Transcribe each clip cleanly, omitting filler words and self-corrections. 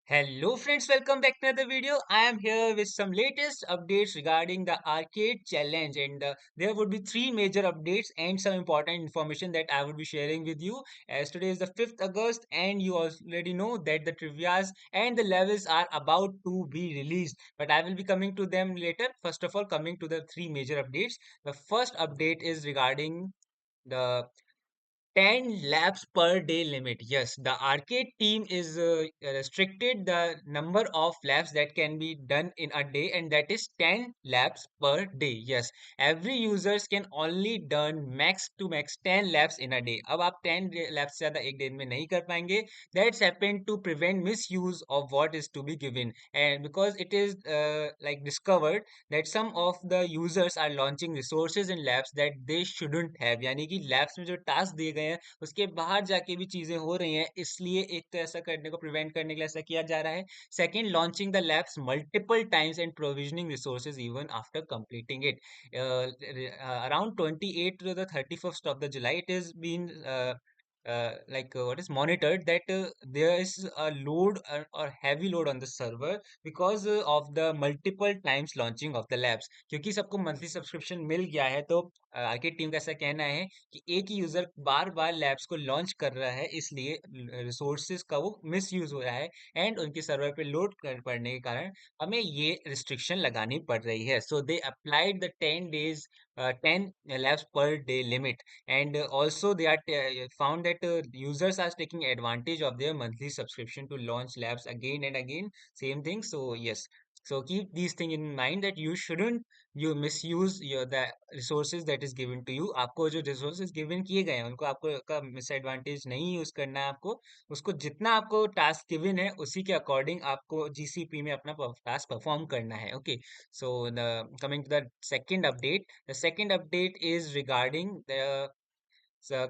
Hello friends, welcome back to another video. I am here with some latest updates regarding the arcade challenge and there would be three major updates and some important information that I would be sharing with you as today is the 5th August and you already know that the trivias and the levels are about to be released, but I will be coming to them later. First of all, coming to the three major updates. The first update is regarding the 10 laps per day limit. Yes, the arcade team is restricted the number of laps that can be done in a day, and that is 10 laps per day. Yes, every users can only done max to max 10 laps in a day. अब आप 10 laps से ज़्यादा एक दिन में नहीं कर पाएंगे. That's happened to prevent misuse of what is to be given, and because it is like discovered that some of the users are launching resources in labs that they shouldn't have. यानी कि labs में जो task दिए गए हैं उसके बाहर जाके भी चीजें हो रही हैं, इसलिए एक तो ऐसा करने को प्रिवेंट करने के लिए ऐसा किया जा रहा है. Second, launching the labs multiple times and provisioning resources even after completing it. Around 28 to the 31st of the July it has been what is monitored that there is a load or heavy load on the server because of the multiple times launching of the labs. क्योंकि सबको monthly subscription मिल गया है तो arcade team का ऐसा कहना है कि एक ही यूजर बार बार लैब्स को लॉन्च कर रहा है, इसलिए रिसोर्सेज का वो मिस यूज हो रहा है एंड उनके सर्वर पे लोड कर पड़ने के कारण हमें ये रिस्ट्रिक्शन लगानी पड़ रही है. सो दे applied the 10 days 10 labs per day limit, and also they are found that users are taking advantage of their monthly subscription to launch labs again and again, same thing. So yes, so keep these things in mind that you shouldn't you misuse your the resources that is given to you. आपको जो resources given किए गए हैं उनको आपको का misadvantage नहीं use करना है. आपको उसको जितना आपको टास्क गिवन है उसी के अकॉर्डिंग आपको जीसीपी में अपना टास्क परफॉर्म करना है. Okay, so the coming to the second update. The second update is regarding the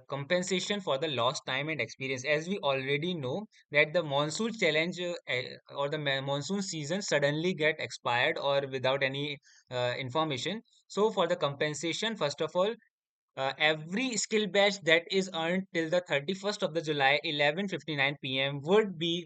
compensation for the lost time and experience. As we already know that the monsoon challenge or the monsoon season suddenly get expired or without any information. So for the compensation, first of all, every skill badge that is earned till the 31st of the July 11:59 p.m. would be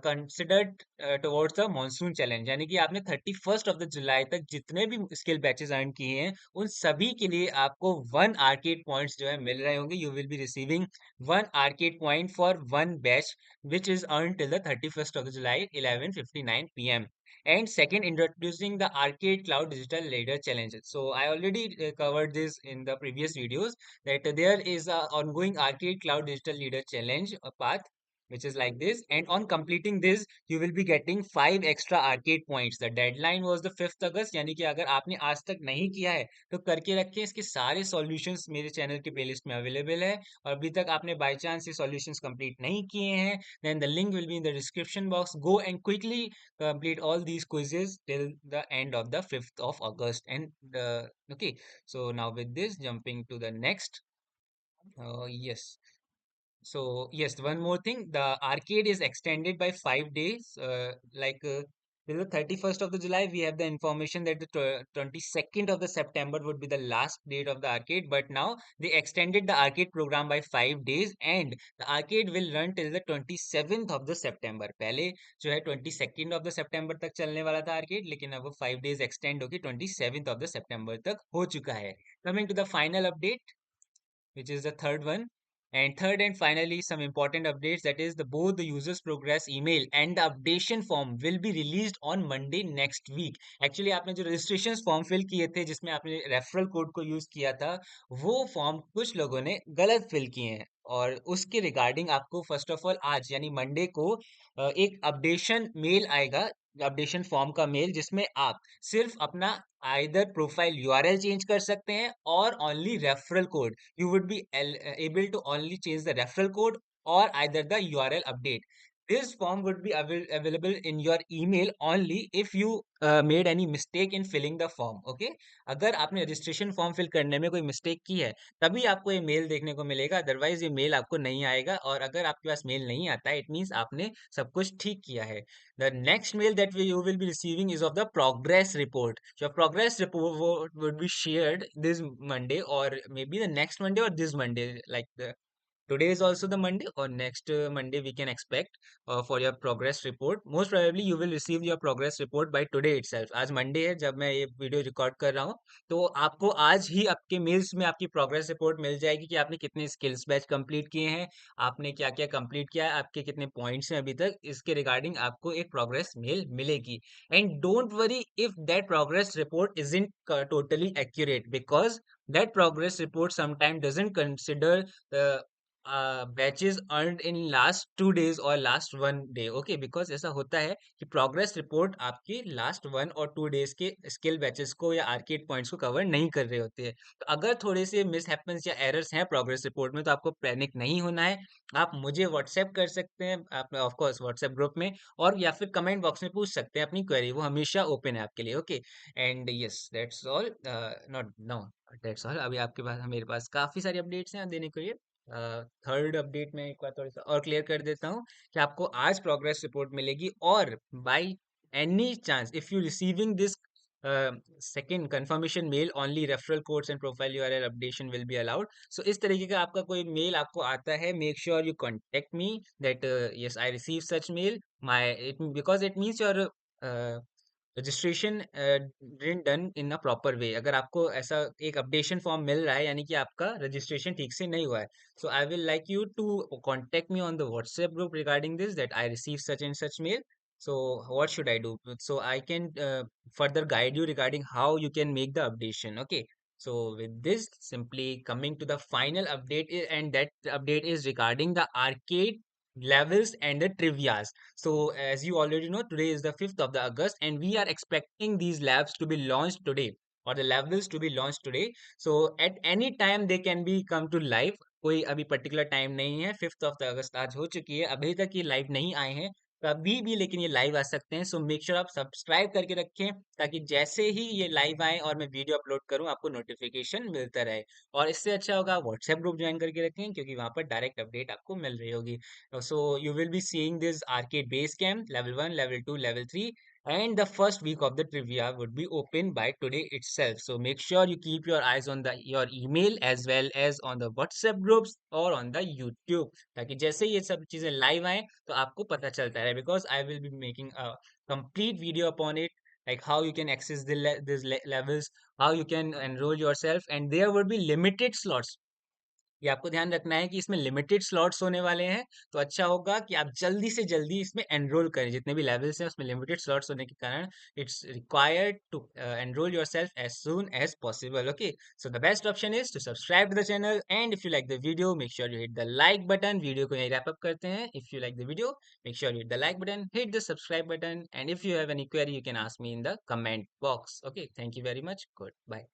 considered towards the monsoon challenge. यानी कि आपने 31st of the July तक जितने भी skill batches earn किए हैं उन सभी के लिए आपको वन आर्केड पॉइंट्स जो है मिल रहे होंगे. You will be receiving one arcade point for one batch which is earned till the 31st of the July 11:59 p.m. And second, introducing the Arcade Cloud Digital Leader Challenge. So I already covered this in the previous videos that there is a ongoing Arcade Cloud Digital Leader Challenge path which is like this, and on completing this you will be getting 5 extra arcade points. The deadline was the 5th August. यानी कि अगर आपने आज तक नहीं किया है तो करके रखें. इसके सारे सॉल्यूशंस मेरे चैनल के प्लेलिस्ट में अवेलेबल है, और अभी तक आपने बाय चांस ये सॉल्यूशंस कंप्लीट नहीं किए हैं then the link will be in the description box. Go and quickly complete all these quizzes till the end of the 5th of August. And okay, so now with this, jumping to the next. Yes. So yes, one more thing, the arcade is extended by 5 days. Till the 31st of the July, we have the information that the 22nd of the September would be the last date of the arcade. But now they extended the arcade program by 5 days, and the arcade will run till the 27th of the September. पहले जो है 22nd of the September तक चलने वाला था arcade, लेकिन अब वो 5 days extend होके 27th of the September तक हो चुका है. Coming to the final update, which is the third one. And third and finally, some important updates, that is the both the users progress email and the updation form will be released on Monday next week. Actually आपने जो registration form fill किए थे जिसमें आपने referral code को use किया था, वो form कुछ लोगों ने गलत fill किए हैं, और उसके रिगार्डिंग आपको फर्स्ट ऑफ ऑल आज यानी मंडे को एक अपडेशन मेल आएगा, अपडेशन फॉर्म का मेल, जिसमें आप सिर्फ अपना आइदर प्रोफाइल यूआरएल चेंज कर सकते हैं और only referral code. You would be able to only change the referral code or either the URL update. This form would be available in your email only if you made any mistake in filling the form. Okay, अगर आपने registration form fill करने में कोई mistake की है तभी आपको ये मेल देखने को मिलेगा, अदरवाइज ये मेल आपको नहीं आएगा. और अगर आपके पास मेल नहीं आता है, इट मीन्स आपने सब कुछ ठीक किया है. The next mail that you will be receiving is of the progress report. Your progress report would be shared this Monday or maybe the next Monday or this Monday, like the today is also the Monday, or next Monday we can expect for your progress report. Most probably you will receive your progress report by today itself. आज Monday है जब मैं ये video record कर रहा हूँ, तो आपको आज ही आपके मेल्स में आपकी प्रोग्रेस रिपोर्ट मिल जाएगी कि आपने कितने स्किल्स बैच कंप्लीट किए हैं, आपने क्या क्या कंप्लीट किया है, आपके कितने पॉइंट्स हैं अभी तक, इसके रिगार्डिंग आपको एक प्रोग्रेस मेल मिलेगी. And don't worry if that progress report isn't totally accurate, because that progress report sometimes doesn't consider the batches earned in last 2 days और लास्ट 1 day. ओके, बिकॉज ऐसा होता है कि प्रोग्रेस रिपोर्ट आपकी last 1 और 2 days के skill batches को या आर्केड पॉइंट्स को कवर नहीं कर रहे होते हैं. तो अगर थोड़े से मिस हैपन्स या एरर्स हैं प्रोग्रेस रिपोर्ट में, तो आपको पैनिक नहीं होना है. आप मुझे व्हाट्सएप कर सकते हैं, आप ऑफ कोर्स व्हाट्सएप ग्रुप में, और या फिर कमेंट बॉक्स में पूछ सकते हैं अपनी क्वेरी, वो हमेशा ओपन है आपके लिए. Okay, and yes that's all. Not know, that's all. अभी आपके पास, मेरे पास काफी सारी अपडेट्स हैं देने के लिए. थर्ड अपडेट में एक बार थोड़ा सा और क्लियर कर देता हूँ कि आपको आज प्रोग्रेस रिपोर्ट मिलेगी, और by any chance if you receiving this second confirmation mail, only referral codes and profile URL updation will be allowed. So इस तरीके का आपका कोई मेल आपको आता है, make sure you contact me that yes I receive such mail. My it, because it means your registration done in a proper way. अगर आपको ऐसा एक अपडेशन फॉर्म मिल रहा है, यानी कि आपका रजिस्ट्रेशन ठीक से नहीं हुआ है. So I will like you to contact me on the WhatsApp group regarding this, that I receive such and such mail. So what should I do? So I can further guide you regarding how you can make the updation. Okay. So with this, simply coming to the final update, and that update is regarding the arcade levels and the trivias. So as you already know, today is the 5th of the August, and we are expecting these labs to be launched today, or the levels to be launched today. So at any time they can be come to live. कोई अभी particular time नहीं है. 5th of the August आज हो चुकी है, अभी तक ये लाइव नहीं आए हैं, कभी भी लेकिन ये लाइव आ सकते हैं. सो मेक श्योर आप सब्सक्राइब करके रखें, ताकि जैसे ही ये लाइव आए और मैं वीडियो अपलोड करूं, आपको नोटिफिकेशन मिलता रहे. और इससे अच्छा होगा व्हाट्सएप ग्रुप ज्वाइन करके रखें, क्योंकि वहां पर डायरेक्ट अपडेट आपको मिल रही होगी. So you will be seeing this arcade base camp level 1, level 2, level 3, and the first week of the trivia would be open by today itself. So make sure you keep your eyes on the your email as well as on the WhatsApp groups or on the YouTube, ताकि जैसे ये सब चीजें live आए तो आपको पता चलता रहे. Because I will be making a complete video upon it, like how you can access these levels, how you can enroll yourself, and there would be limited slots. ये आपको ध्यान रखना है कि इसमें लिमिटेड स्लॉट्स होने वाले हैं. तो अच्छा होगा कि आप जल्दी से जल्दी इसमें एनरोल करें. जितने भी लेवल्स हैं उसमें लिमिटेड स्लॉट्स होने के कारण it's required to enrol yourself as soon as possible. Okay, so the best option is to subscribe to the channel, and if you like the video make sure you hit the like button. Video को यहीं wrap up करते हैं. If you like the video make sure you hit the like button, hit the subscribe button, and if you have any query you can ask me in the comment box. Okay, thank you very much. Good bye.